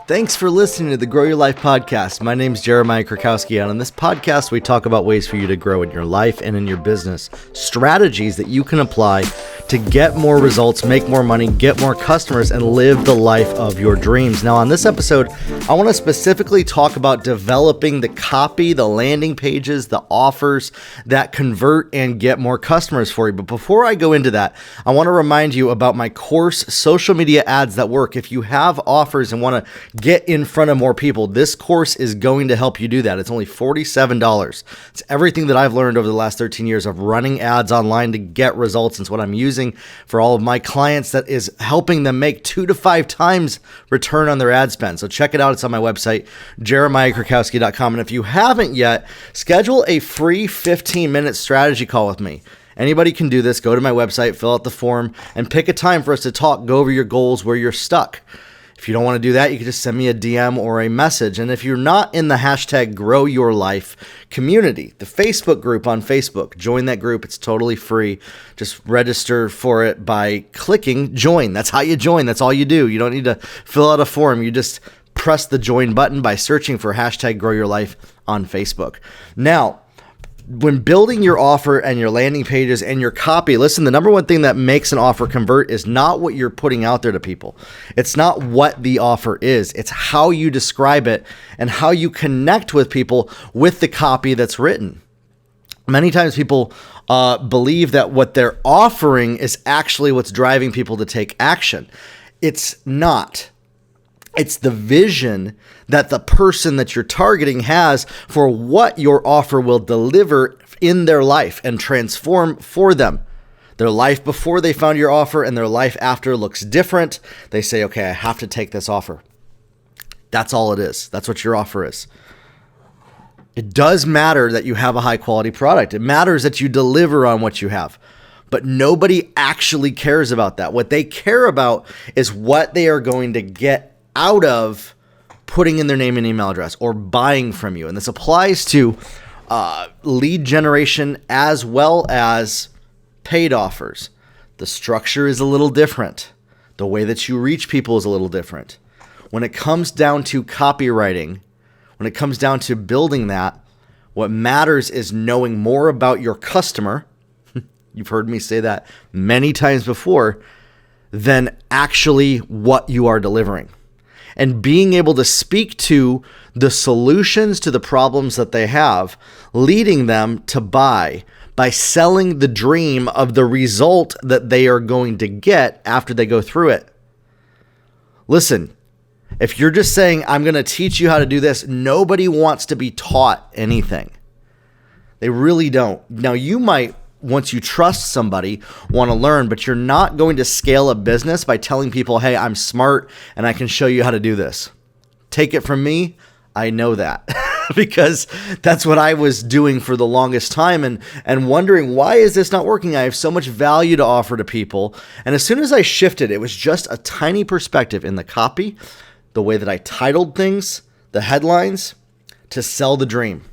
Thanks for listening to the Grow Your Life podcast. My name is Jeremiah Krakowski, and on this podcast, we talk about ways for you to grow in your life and in your business, strategies that you can apply to get more results, make more money, get more customers, and live the life of your dreams. Now, on this episode, I want to specifically talk about developing the copy, the landing pages, the offers that convert and get more customers for you. But before I go into that, I want to remind you about my course, Social Media Ads That Work. If you have offers and want to get in front of more people, this course is going to help you do that. It's only $47. It's everything that I've learned over the last 13 years of running ads online to get results. It's what I'm using for all of my clients that is helping them make 2 to 5 times return on their ad spend. So check it out. It's on my website, jeremiahkrakowski.com. And if you haven't yet, schedule a free 15-minute strategy call with me. Anybody can do this. Go to my website, fill out the form, and pick a time for us to talk, go over your goals, where you're stuck. If you don't want to do that, you can just send me a DM or a message. And if you're not in the hashtag Grow Your Life community, the Facebook group on Facebook, join that group. It's totally free. Just register for it by clicking join. That's how you join. That's all you do. You don't need to fill out a form. You just press the join button by searching for hashtag Grow Your Life on Facebook. Now, when building your offer and your landing pages and your copy, listen, the number one thing that makes an offer convert is not what you're putting out there to people. It's not what the offer is. It's how you describe it and how you connect with people with the copy that's written. Many times people believe that what they're offering is actually what's driving people to take action. It's not. It's the vision that the person that you're targeting has for what your offer will deliver in their life and transform for them. Their life before they found your offer and their life after looks different. They say, okay, I have to take this offer. That's all it is. That's what your offer is. It does matter that you have a high quality product. It matters that you deliver on what you have. But nobody actually cares about that. What they care about is what they are going to get out of putting in their name and email address or buying from you. And this applies to lead generation as well as paid offers. The structure is a little different. The way that you reach people is a little different. When it comes down to copywriting, when it comes down to building that, what matters is knowing more about your customer. You've heard me say that many times before, than actually what you are delivering. And being able to speak to the solutions to the problems that they have, leading them to buy by selling the dream of the result that they are going to get after they go through it. Listen, if you're just saying, I'm going to teach you how to do this, nobody wants to be taught anything. They really don't. Now, you might, once you trust somebody, want to learn, but you're not going to scale a business by telling people, hey, I'm smart and I can show you how to do this. Take it from me, I know that because that's what I was doing for the longest time and wondering, why is this not working? I have so much value to offer to people. And as soon as I shifted, it was just a tiny perspective in the copy, the way that I titled things, the headlines, to sell the dream.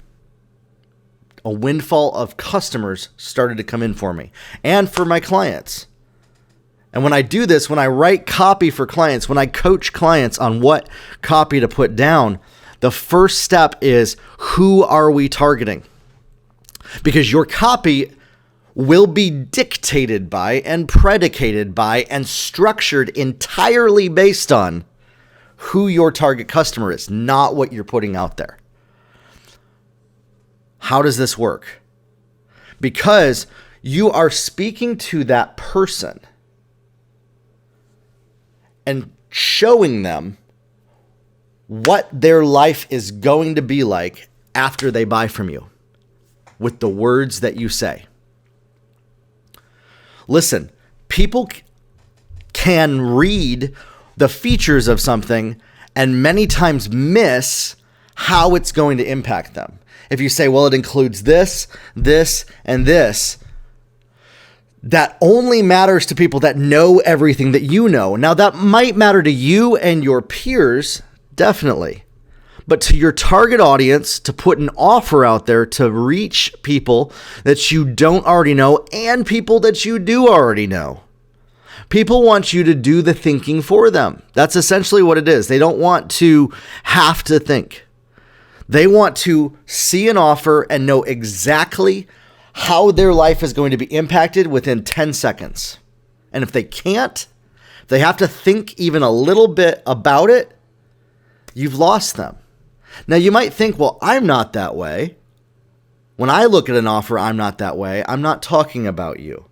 A windfall of customers started to come in for me and for my clients. And when I do this, when I write copy for clients, when I coach clients on what copy to put down, the first step is, who are we targeting? Because your copy will be dictated by and predicated by and structured entirely based on who your target customer is, not what you're putting out there. How does this work? Because you are speaking to that person and showing them what their life is going to be like after they buy from you with the words that you say. Listen, people can read the features of something and many times miss how it's going to impact them. If you say, well, it includes this, this, and this, that only matters to people that know everything that you know. Now, that might matter to you and your peers, definitely. But to your target audience, to put an offer out there to reach people that you don't already know and people that you do already know. People want you to do the thinking for them. That's essentially what it is. They don't want to have to think. They want to see an offer and know exactly how their life is going to be impacted within 10 seconds. And if they can't, if they have to think even a little bit about it, you've lost them. Now you might think, well, I'm not that way. When I look at an offer, I'm not that way. I'm not talking about you.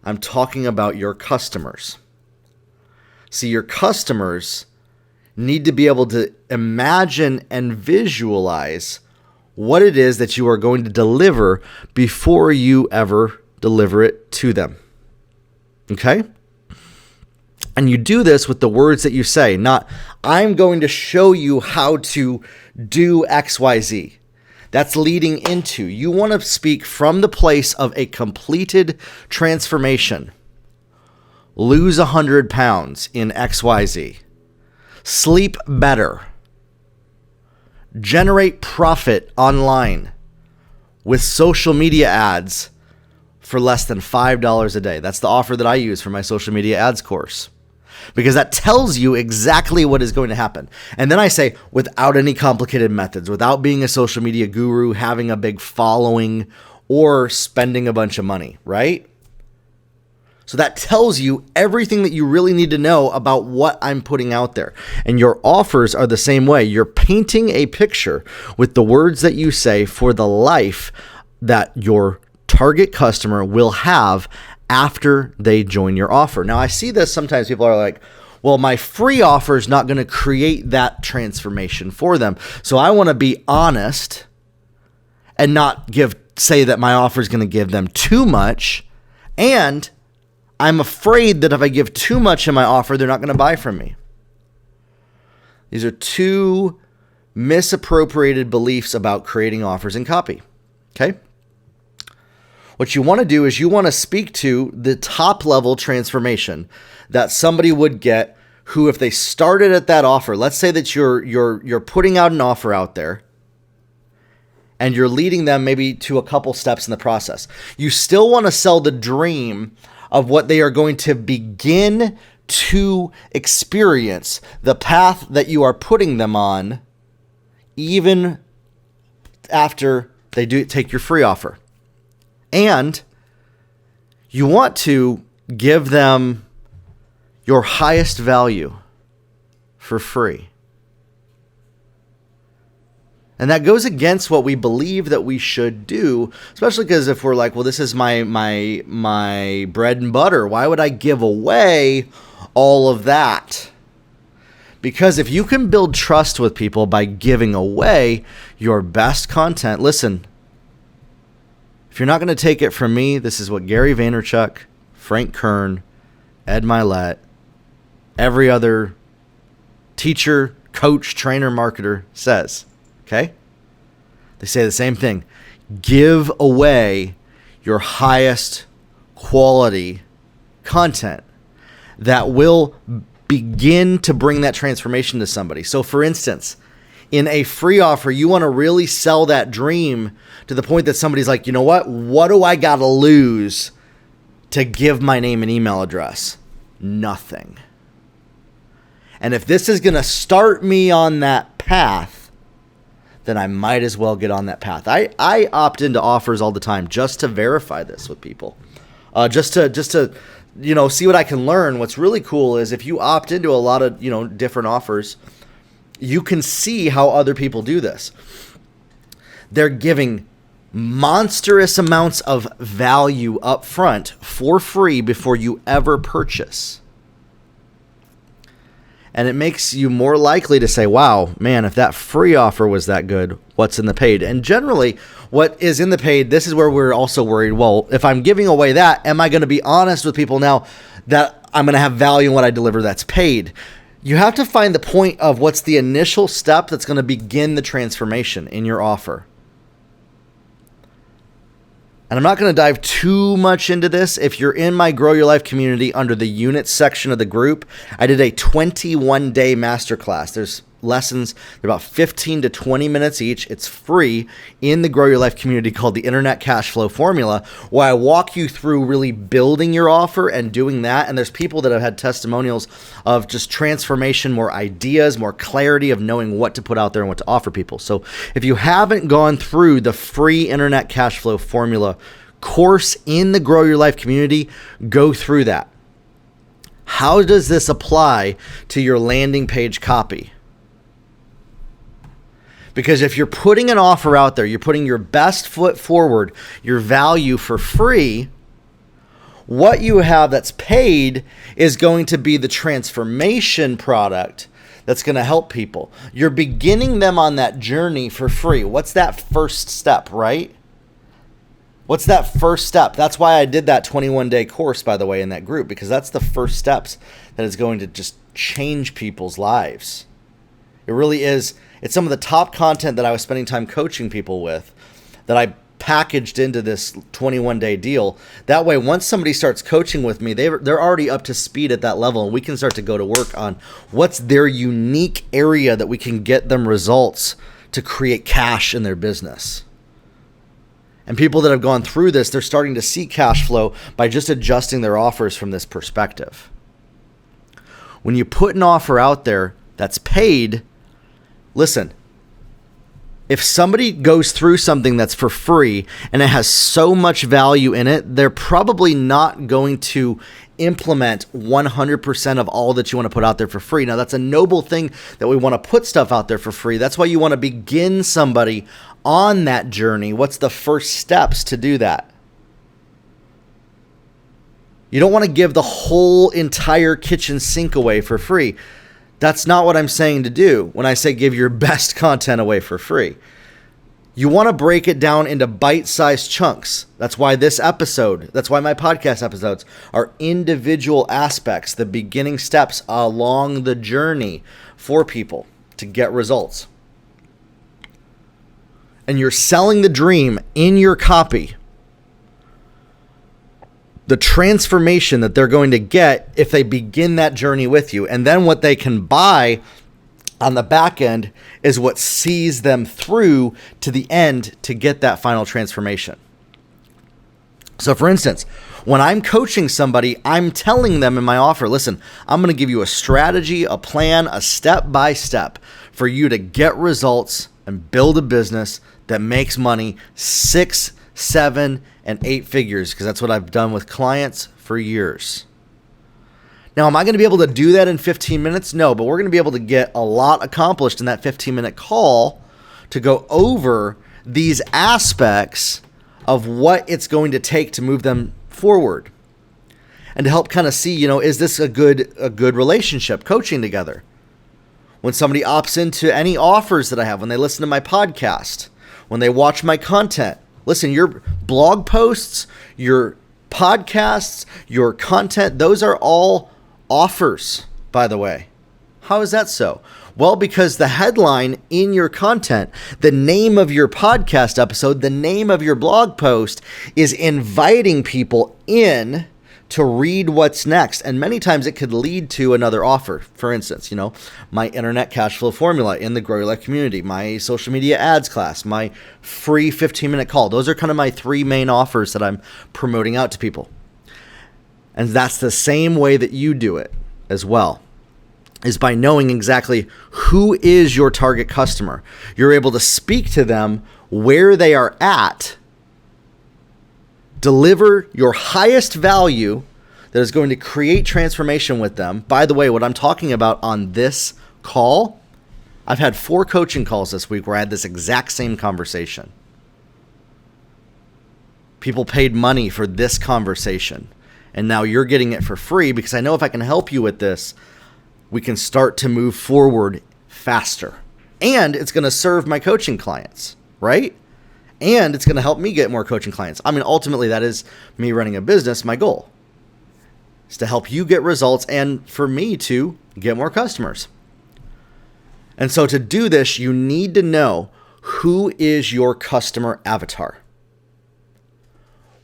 I'm talking about your customers. See, your customers need to be able to imagine and visualize what it is that you are going to deliver before you ever deliver it to them. Okay? And you do this with the words that you say, not, I'm going to show you how to do XYZ. That's leading into, you want to speak from the place of a completed transformation. Lose 100 pounds in XYZ. Sleep better. Generate profit online with social media ads for less than $5 a day. That's the offer that I use for my social media ads course, because that tells you exactly what is going to happen. And then I say, without any complicated methods, without being a social media guru, having a big following, or spending a bunch of money, right? So that tells you everything that you really need to know about what I'm putting out there. And your offers are the same way. You're painting a picture with the words that you say for the life that your target customer will have after they join your offer. Now, I see this sometimes. People are like, well, my free offer is not going to create that transformation for them. So I want to be honest and not say that my offer is going to give them too much. And I'm afraid that if I give too much in my offer, they're not going to buy from me. These are two misappropriated beliefs about creating offers and copy. Okay? What you want to do is you want to speak to the top level transformation that somebody would get who, if they started at that offer, let's say that you're putting out an offer out there and you're leading them maybe to a couple steps in the process. You still want to sell the dream of what they are going to begin to experience, the path that you are putting them on, even after they do take your free offer. And you want to give them your highest value for free. And that goes against what we believe that we should do, especially because if we're like, well, this is my bread and butter, why would I give away all of that? Because if you can build trust with people by giving away your best content, listen, if you're not going to take it from me, this is what Gary Vaynerchuk, Frank Kern, Ed Milet, every other teacher, coach, trainer, marketer says. Okay? They say the same thing. Give away your highest quality content that will begin to bring that transformation to somebody. So for instance, in a free offer, you want to really sell that dream to the point that somebody's like, you know what? What do I got to lose to give my name and email address? Nothing. And if this is going to start me on that path, then I might as well get on that path. I opt into offers all the time just to verify this with people, just to see what I can learn. What's really cool is if you opt into a lot of different offers, you can see how other people do this. They're giving monstrous amounts of value up front for free before you ever purchase. And it makes you more likely to say, wow, man, if that free offer was that good, what's in the paid? And generally, what is in the paid, this is where we're also worried, well, if I'm giving away that, am I going to be honest with people now that I'm going to have value in what I deliver that's paid? You have to find the point of what's the initial step that's going to begin the transformation in your offer. And I'm not going to dive too much into this. If you're in my Grow Your Life community under the units section of the group, I did a 21-day masterclass. There's lessons. They're about 15 to 20 minutes each. It's free in the Grow Your Life community called the Internet Cash Flow Formula, where I walk you through really building your offer and doing that. And there's people that have had testimonials of just transformation, more ideas, more clarity of knowing what to put out there and what to offer people. So if you haven't gone through the free Internet Cash Flow Formula course in the Grow Your Life community, go through that. How does this apply to your landing page copy? Because if you're putting an offer out there, you're putting your best foot forward, your value for free, what you have that's paid is going to be the transformation product that's going to help people. You're beginning them on that journey for free. What's that first step, right? What's that first step? That's why I did that 21-day course, by the way, in that group, because that's the first steps that is going to just change people's lives. It really is. It's some of the top content that I was spending time coaching people with that I packaged into this 21-day deal. That way, once somebody starts coaching with me, they're already up to speed at that level, and we can start to go to work on what's their unique area that we can get them results to create cash in their business. And people that have gone through this, they're starting to see cash flow by just adjusting their offers from this perspective. When you put an offer out there that's paid, listen, if somebody goes through something that's for free and it has so much value in it, they're probably not going to implement 100% of all that you want to put out there for free. Now, that's a noble thing that we want to put stuff out there for free. That's why you want to begin somebody on that journey. What's the first steps to do that? You don't want to give the whole entire kitchen sink away for free. That's not what I'm saying to do when I say give your best content away for free. You want to break it down into bite-sized chunks. That's why this episode, that's why my podcast episodes are individual aspects, the beginning steps along the journey for people to get results. And you're selling the dream in your copy. The transformation that they're going to get if they begin that journey with you. And then what they can buy on the back end is what sees them through to the end to get that final transformation. So for instance, when I'm coaching somebody, I'm telling them in my offer, listen, I'm going to give you a strategy, a plan, a step-by-step for you to get results and build a business that makes money 6, 7, and 8 figures, because that's what I've done with clients for years. Now, am I going to be able to do that in 15 minutes? No, but we're going to be able to get a lot accomplished in that 15-minute call to go over these aspects of what it's going to take to move them forward and to help kind of see, is this a good relationship coaching together? When somebody opts into any offers that I have, when they listen to my podcast, when they watch my content, listen, your blog posts, your podcasts, your content, those are all offers, by the way. How is that so? Well, because the headline in your content, the name of your podcast episode, the name of your blog post is inviting people in to read what's next. And many times it could lead to another offer. For instance, my Internet Cash Flow Formula in the Grow Your Life community, my social media ads class, my free 15-minute call. Those are kind of my 3 main offers that I'm promoting out to people. And that's the same way that you do it as well, is by knowing exactly who is your target customer. You're able to speak to them where they are at, deliver your highest value that is going to create transformation with them. By the way, what I'm talking about on this call, I've had 4 coaching calls this week where I had this exact same conversation. People paid money for this conversation, and now you're getting it for free because I know if I can help you with this, we can start to move forward faster. And it's going to serve my coaching clients, right? And it's going to help me get more coaching clients. I mean, ultimately, that is me running a business. My goal is to help you get results and for me to get more customers. And so to do this, you need to know who is your customer avatar.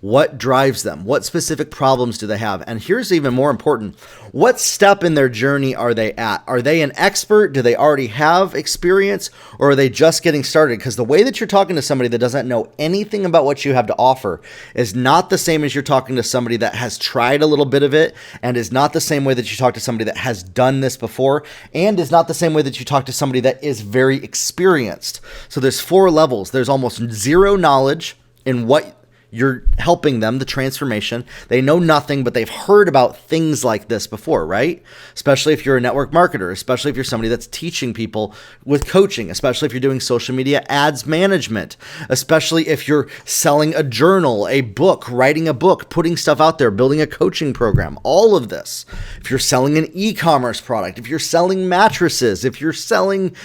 What drives them? What specific problems do they have? And here's even more important. What step in their journey are they at? Are they an expert? Do they already have experience? Or are they just getting started? Because the way that you're talking to somebody that doesn't know anything about what you have to offer is not the same as you're talking to somebody that has tried a little bit of it, and is not the same way that you talk to somebody that has done this before, and is not the same way that you talk to somebody that is very experienced. So there's 4 levels. There's almost zero knowledge in what you're helping them, the transformation. They know nothing, but they've heard about things like this before, right? Especially if you're a network marketer, especially if you're somebody that's teaching people with coaching, especially if you're doing social media ads management, especially if you're selling a journal, a book, writing a book, putting stuff out there, building a coaching program, all of this. If you're selling an e-commerce product, if you're selling mattresses, if you're selling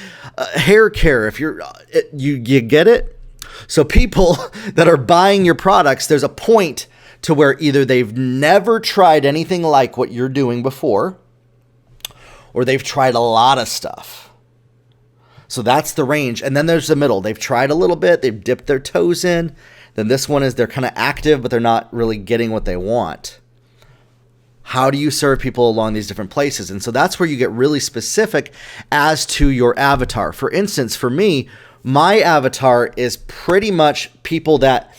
hair care, if you're, you get it? So people that are buying your products, there's a point to where either they've never tried anything like what you're doing before, or they've tried a lot of stuff. So that's the range. And then there's the middle. They've tried a little bit. They've dipped their toes in. Then this one is they're kind of active, but they're not really getting what they want. How do you serve people along these different places? And so that's where you get really specific as to your avatar. For instance, for me, my avatar is pretty much people that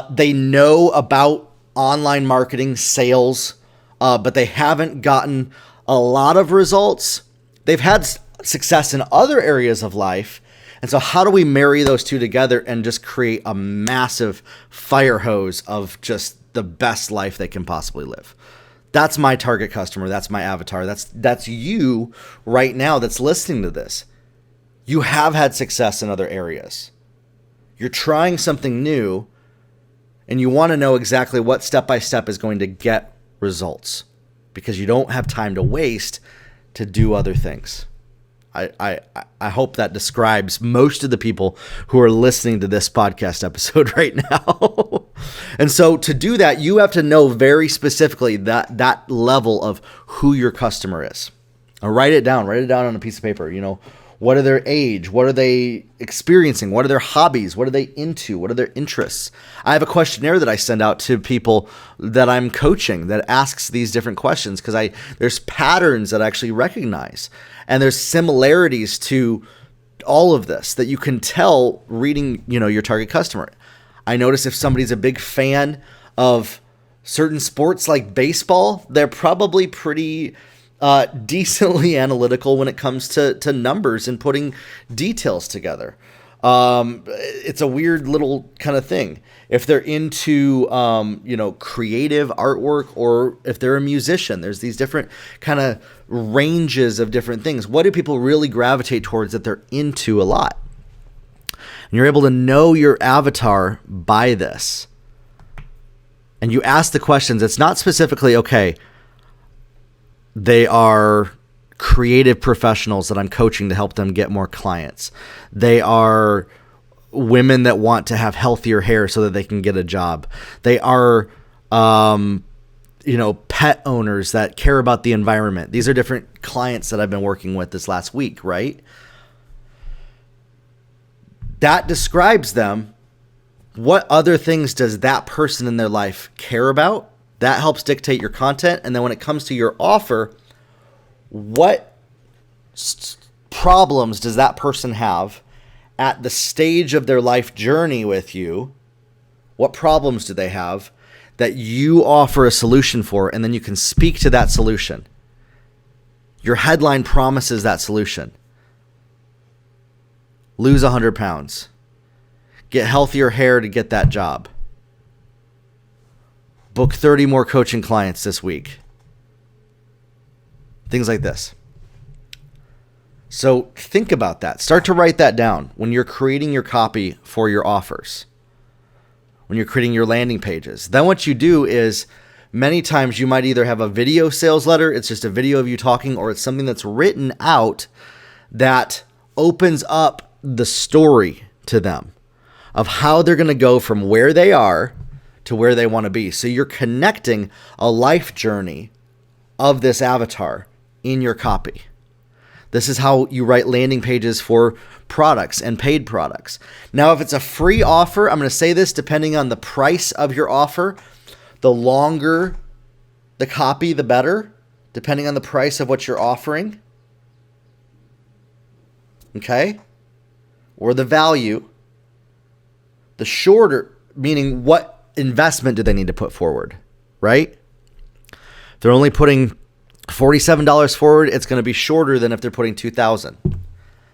they know about online marketing, sales, but they haven't gotten a lot of results. They've had success in other areas of life. And so how do we marry those two together and just create a massive fire hose of just the best life they can possibly live? That's my target customer. That's my avatar. That's you right now that's listening to this. You have had success in other areas. You're trying something new, and you want to know exactly what step-by-step is going to get results, because you don't have time to waste to do other things. I hope that describes most of the people who are listening to this podcast episode right now. And so to do that, you have to know very specifically that level of who your customer is. Or write it down on a piece of paper. What are their age? What are they experiencing? What are their hobbies? What are they into? What are their interests? I have a questionnaire that I send out to people that I'm coaching that asks these different questions, because there's patterns that I actually recognize. And there's similarities to all of this that you can tell reading, your target customer. I notice if somebody's a big fan of certain sports like baseball, they're probably pretty decently analytical when it comes to numbers and putting details together. It's a weird little kind of thing. If they're into, creative artwork, or if they're a musician, there's these different kind of ranges of different things. What do people really gravitate towards that they're into a lot? And you're able to know your avatar by this. And you ask the questions. It's not specifically, okay, they are creative professionals that I'm coaching to help them get more clients. They are women that want to have healthier hair so that they can get a job. They are, pet owners that care about the environment. These are different clients that I've been working with this last week, right? That describes them. What other things does that person in their life care about? That helps dictate your content. And then when it comes to your offer, what problems does that person have at the stage of their life journey with you? What problems do they have that you offer a solution for? And then you can speak to that solution. Your headline promises that solution. Lose 100 pounds. Get healthier hair to get that job. Book 30 more coaching clients this week. Things like this. So think about that. Start to write that down when you're creating your copy for your offers, when you're creating your landing pages. Then what you do is, many times you might either have a video sales letter, it's just a video of you talking, or it's something that's written out that opens up the story to them of how they're going to go from where they are to where they want to be. So you're connecting a life journey of this avatar in your copy. This is how you write landing pages for products and paid products. Now, if it's a free offer, I'm going to say this, depending on the price of your offer, the longer the copy, the better, depending on the price of what you're offering. Okay? Or the value. The shorter, meaning what investment do they need to put forward, right? If they're only putting $47 forward, it's going to be shorter than if they're putting $2,000.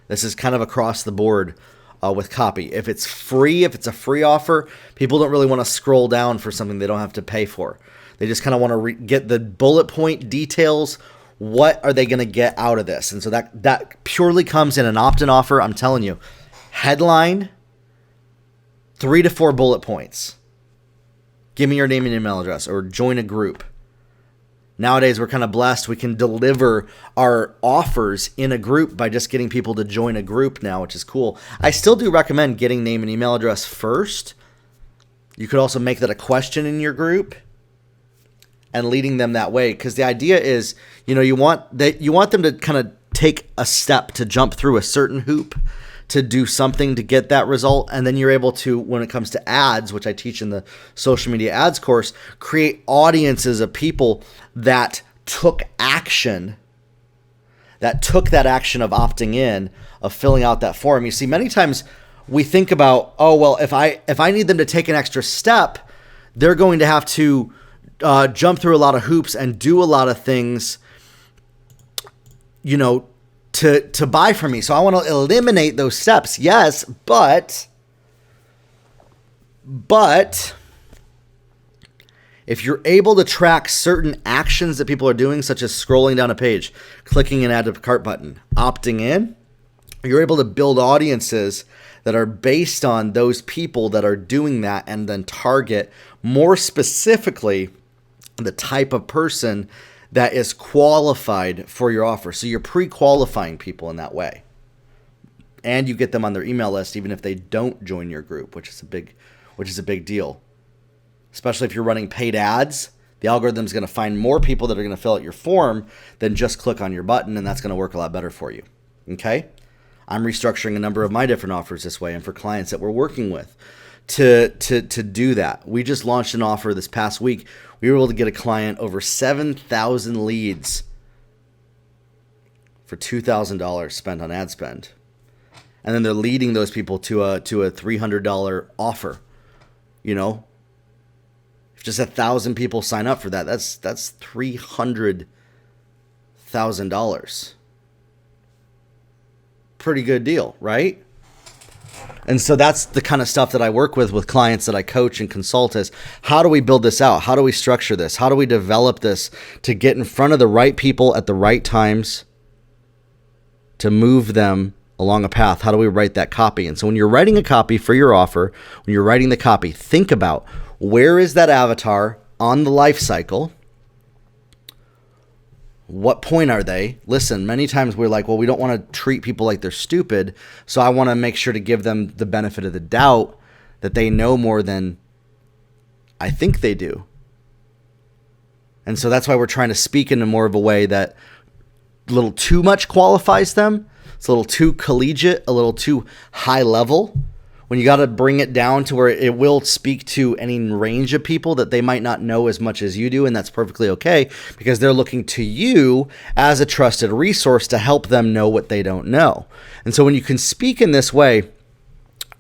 This is kind of across the board with copy. If it's free, if it's a free offer, people don't really want to scroll down for something they don't have to pay for. They just kind of want to get the bullet point details. What are they going to get out of this? And so that purely comes in an opt-in offer. I'm telling you, headline, 3 to 4 bullet points. Give me your name and email address, or join a group. Nowadays, we're kind of blessed. We can deliver our offers in a group by just getting people to join a group now, which is cool. I still do recommend getting name and email address first. You could also make that a question in your group and leading them that way, because the idea is, you want them to kind of take a step to jump through a certain hoop to do something to get that result. And then you're able to, when it comes to ads, which I teach in the social media ads course, create audiences of people that took action, that took that action of opting in, of filling out that form. You see, many times we think about, oh, well, if I need them to take an extra step, they're going to have to jump through a lot of hoops and do a lot of things, to buy from me. So I want to eliminate those steps. Yes, but if you're able to track certain actions that people are doing, such as scrolling down a page, clicking an add to cart button, opting in, you're able to build audiences that are based on those people that are doing that, and then target more specifically the type of person that is qualified for your offer. So you're pre-qualifying people in that way. And you get them on their email list even if they don't join your group, which is a big deal. Especially if you're running paid ads, the algorithm is going to find more people that are going to fill out your form than just click on your button, and that's going to work a lot better for you. Okay? I'm restructuring a number of my different offers this way, and for clients that we're working with to do that. We just launched an offer this past week. We were able to get a client over 7,000 leads for $2,000 spent on ad spend. And then they're leading those people to a $300 offer. If just 1,000 people sign up for that, that's $300,000. Pretty good deal, right? And so that's the kind of stuff that I work with clients that I coach and consult is, how do we build this out? How do we structure this? How do we develop this to get in front of the right people at the right times to move them along a path? How do we write that copy? And so when you're writing a copy for your offer, when you're writing the copy, think about, where is that avatar on the life cycle? What point are they? Listen, many times we're like, well, we don't want to treat people like they're stupid, so I want to make sure to give them the benefit of the doubt that they know more than I think they do. And so that's why we're trying to speak in more of a way that a little too much qualifies them. It's a little too collegiate, a little too high level. When you got to bring it down to where it will speak to any range of people that they might not know as much as you do, and that's perfectly okay, because they're looking to you as a trusted resource to help them know what they don't know. And so when you can speak in this way,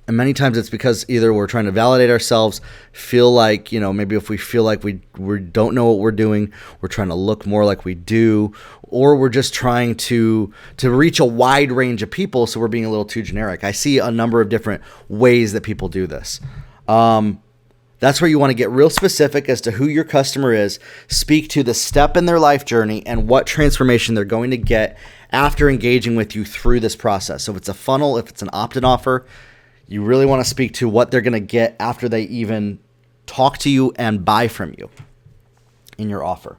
and many times it's because either we're trying to validate ourselves, feel like, maybe if we feel like we don't know what we're doing, we're trying to look more like we do, or we're just trying to reach a wide range of people, so we're being a little too generic. I see a number of different ways that people do this. That's where you want to get real specific as to who your customer is, speak to the step in their life journey and what transformation they're going to get after engaging with you through this process. So if it's a funnel, if it's an opt-in offer, you really want to speak to what they're going to get after they even talk to you and buy from you in your offer.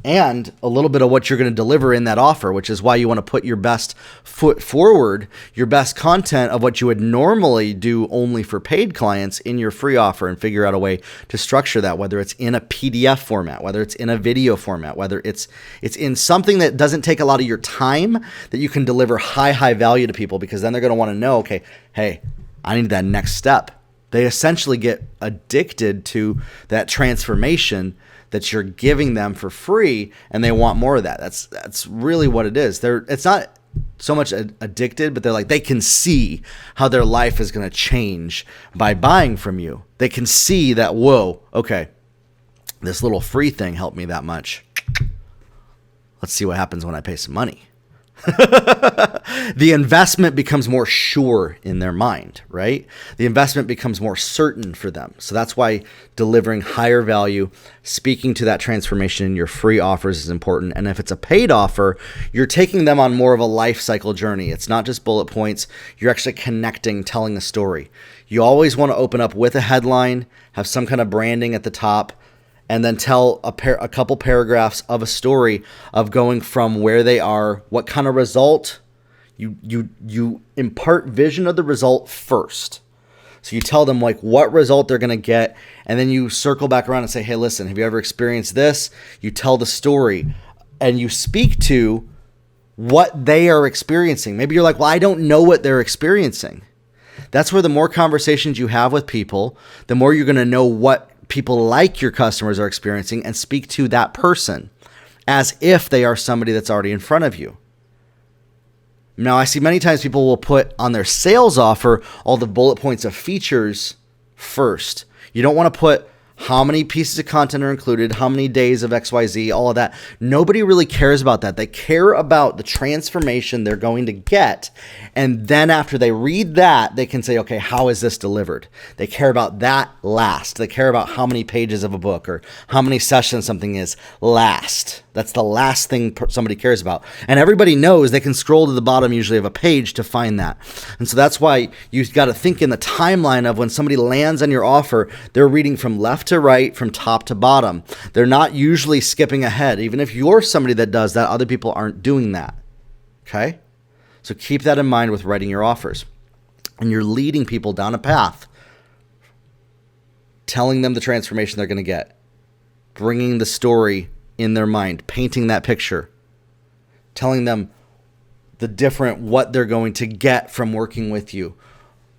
and a little bit of what you're going to deliver in that offer, which is why you want to put your best foot forward, your best content of what you would normally do only for paid clients in your free offer, and figure out a way to structure that, whether it's in a PDF format, whether it's in a video format, whether it's in something that doesn't take a lot of your time, that you can deliver high value to people, because then they're going to want to know, okay, hey, I need that next step. They essentially get addicted to that transformation that you're giving them for free, and they want more of that. That's really what it is. It's not so much addicted, but they're like, they can see how their life is going to change by buying from you. They can see that, whoa, okay, this little free thing helped me that much. Let's see what happens when I pay some money. The investment becomes more sure in their mind, right? The investment becomes more certain for them. So that's why delivering higher value, speaking to that transformation in your free offers is important. And if it's a paid offer, you're taking them on more of a life cycle journey. It's not just bullet points. You're actually connecting, telling a story. You always want to open up with a headline, have some kind of branding at the top, and then tell a couple paragraphs of a story of going from where they are, what kind of result. You impart vision of the result first. So you tell them like what result they're going to get, and then you circle back around and say, hey, listen, have you ever experienced this? You tell the story, and you speak to what they are experiencing. Maybe you're like, well, I don't know what they're experiencing. That's where the more conversations you have with people, the more you're going to know what people like your customers are experiencing, and speak to that person as if they are somebody that's already in front of you. Now, I see many times people will put on their sales offer all the bullet points of features first. You don't want to put how many pieces of content are included, how many days of XYZ, all of that. Nobody really cares about that. They care about the transformation they're going to get. And then after they read that, they can say, okay, how is this delivered? They care about that last. They care about how many pages of a book or how many sessions something is last. That's the last thing somebody cares about. And everybody knows they can scroll to the bottom usually of a page to find that. And so that's why you've got to think in the timeline of when somebody lands on your offer, they're reading from left to right, from top to bottom. They're not usually skipping ahead. Even if you're somebody that does that, other people aren't doing that. Okay? So keep that in mind with writing your offers. And you're leading people down a path, telling them the transformation they're going to get, bringing the story in their mind, painting that picture, telling them the different what they're going to get from working with you,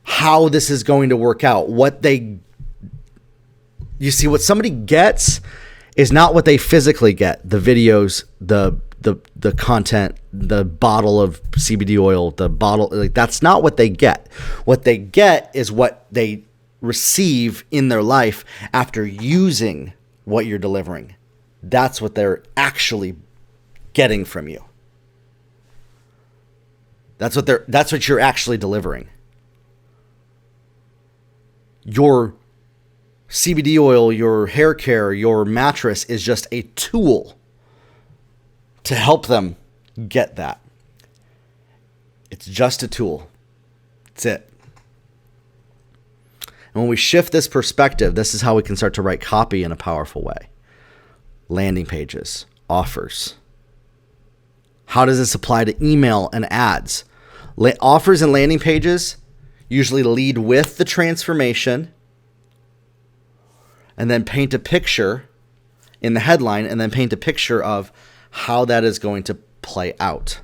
how this is going to work out, you see, what somebody gets is not what they physically get. The videos, the content, the bottle of CBD oil, the bottle, like that's not what they get. What they get is what they receive in their life after using what you're delivering. That's what they're actually getting from you. That's what you're actually delivering. Your CBD oil, your hair care, your mattress is just a tool to help them get that. It's just a tool. That's it. And when we shift this perspective, this is how we can start to write copy in a powerful way. Landing pages, offers. How does this apply to email and ads? Offers and landing pages usually lead with the transformation and then paint a picture in the headline and then paint a picture of how that is going to play out.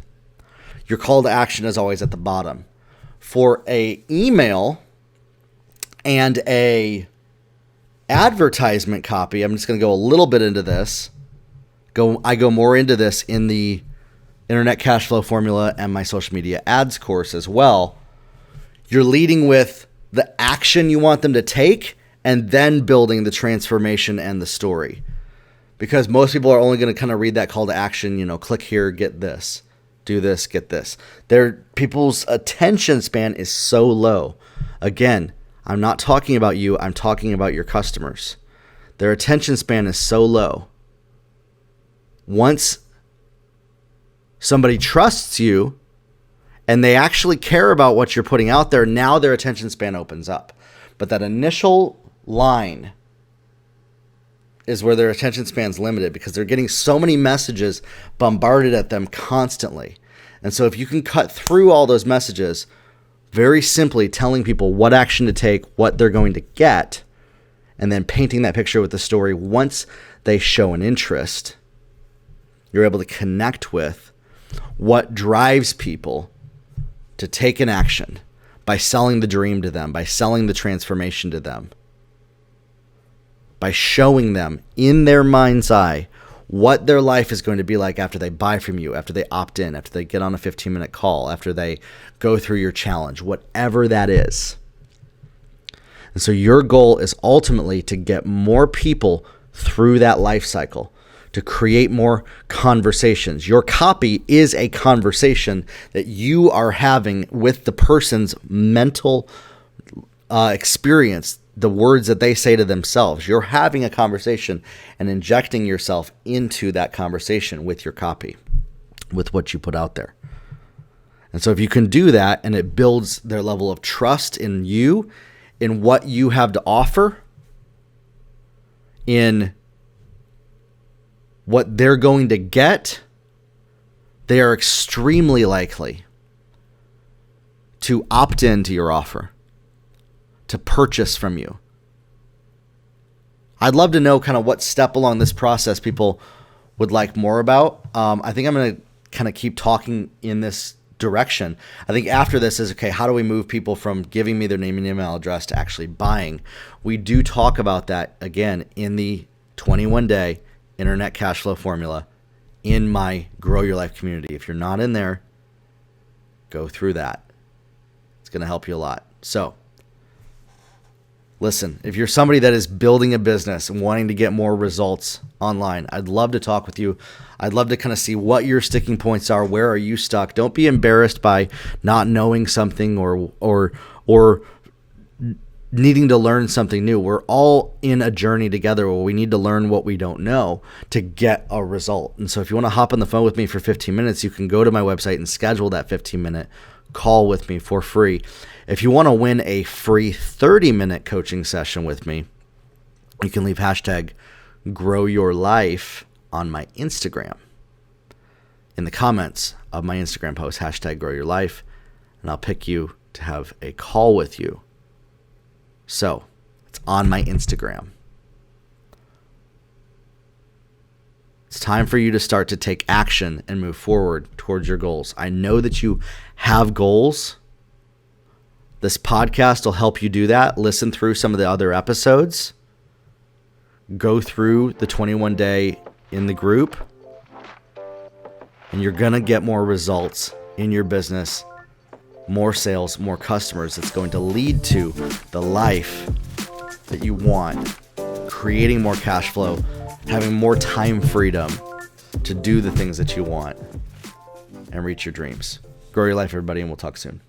Your call to action is always at the bottom. For a email and a advertisement copy, I'm just going to go a little bit into this. I go more into this in the Internet Cash Flow Formula and my social media ads course as well. You're leading with the action you want them to take and then building the transformation and the story. Because most people are only going to kind of read that call to action, click here, get this, do this, get this. People's attention span is so low. Again, I'm not talking about you, I'm talking about your customers. Their attention span is so low. Once somebody trusts you and they actually care about what you're putting out there, now their attention span opens up. But that initial line is where their attention span's limited because they're getting so many messages bombarded at them constantly. And so if you can cut through all those messages, very simply telling people what action to take, what they're going to get, and then painting that picture with the story once they show an interest, you're able to connect with what drives people to take an action by selling the dream to them, by selling the transformation to them, by showing them in their mind's eye what their life is going to be like after they buy from you, after they opt in, after they get on a 15-minute call, after they go through your challenge, whatever that is. And so your goal is ultimately to get more people through that life cycle, to create more conversations. Your copy is a conversation that you are having with the person's mental experience, the words that they say to themselves. You're having a conversation and injecting yourself into that conversation with your copy, with what you put out there. And so if you can do that and it builds their level of trust in you, in what you have to offer, in what they're going to get, they are extremely likely to opt into your offer, to purchase from you. I'd love to know kind of what step along this process people would like more about. I think I'm going to kind of keep talking in this direction. I think after this is, okay, how do we move people from giving me their name and email address to actually buying? We do talk about that again in the 21-day internet cash flow formula in my Grow Your Life community. If you're not in there, go through that. It's going to help you a lot. So, listen, if you're somebody that is building a business and wanting to get more results online, I'd love to talk with you. I'd love to kind of see what your sticking points are. Where are you stuck? Don't be embarrassed by not knowing something or needing to learn something new. We're all in a journey together where we need to learn what we don't know to get a result. And so if you want to hop on the phone with me for 15 minutes, you can go to my website and schedule that 15-minute call with me for free. If you want to win a free 30-minute coaching session with me, you can leave hashtag Grow Your Life on my Instagram. In the comments of my Instagram post, hashtag Grow Your Life, and I'll pick you to have a call with you. So, it's on my Instagram. It's time for you to start to take action and move forward towards your goals. I know that you have goals. This podcast will help you do that. Listen through some of the other episodes. Go through the 21-day in the group. And you're going to get more results in your business, more sales, more customers. It's going to lead to the life that you want, creating more cash flow, having more time freedom to do the things that you want and reach your dreams. Grow your life, everybody, and we'll talk soon.